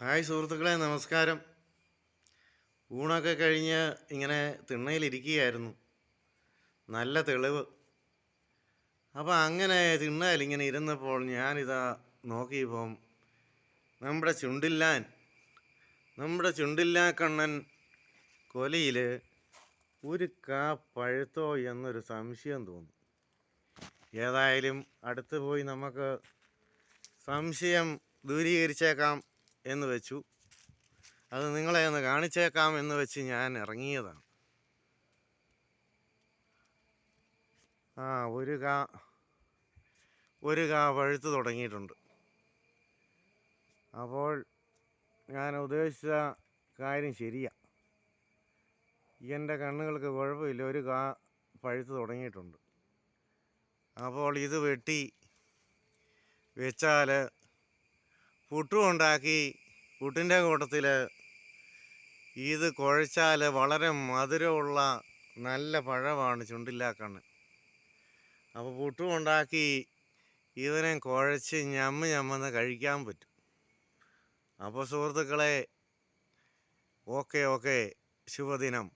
Hi സുഹൃത്തുക്കളെ, നമസ്കാരം. ഊണൊക്കെ കഴിഞ്ഞ് ഇങ്ങനെ തിണ്ണയിലിരിക്കുകയായിരുന്നു. നല്ല തെളിവ്. അപ്പോൾ അങ്ങനെ തിണ്ണയിലിങ്ങനെ ഇരുന്നപ്പോൾ ഞാനിതാ നോക്കിയപ്പം നമ്മുടെ ചുണ്ടില്ലാ കണ്ണൻ കൊലയിൽ ഒരു കാ പഴുത്തോ എന്നൊരു സംശയം തോന്നി. ഏതായാലും അടുത്ത് പോയി നമുക്ക് സംശയം ദൂരീകരിച്ചേക്കാം എന്ന് വെച്ചു. അത് നിങ്ങളെ ഒന്ന് കാണിച്ചേക്കാം എന്ന് വെച്ച് ഞാൻ ഇറങ്ങിയതാണ്. ആ ഒരു കാ പഴുത്ത് തുടങ്ങിയിട്ടുണ്ട്. അപ്പോൾ ഞാൻ ഉദ്ദേശിച്ച കാര്യം ശരിയാ. എൻ്റെ കണ്ണുകൾക്ക് കുഴപ്പമില്ല, ഒരു കാ പഴുത്ത് തുടങ്ങിയിട്ടുണ്ട്. അപ്പോൾ ഇത് വെട്ടി വെച്ചാൽ പുട്ടും ഉണ്ടാക്കി, പുട്ടിൻ്റെ കൂട്ടത്തിൽ ഇത് കുഴച്ചാൽ വളരെ മധുരമുള്ള നല്ല പഴമാണ് ചുണ്ടില്ലാക്കണ്ണൻ. അപ്പോൾ പുട്ടും ഉണ്ടാക്കി ഇതിനെ കുഴച്ച് ഞമ്മെന്ന് കഴിക്കാൻ പറ്റും. അപ്പോൾ സുഹൃത്തുക്കളെ, ഓക്കെ ശുഭദിനം.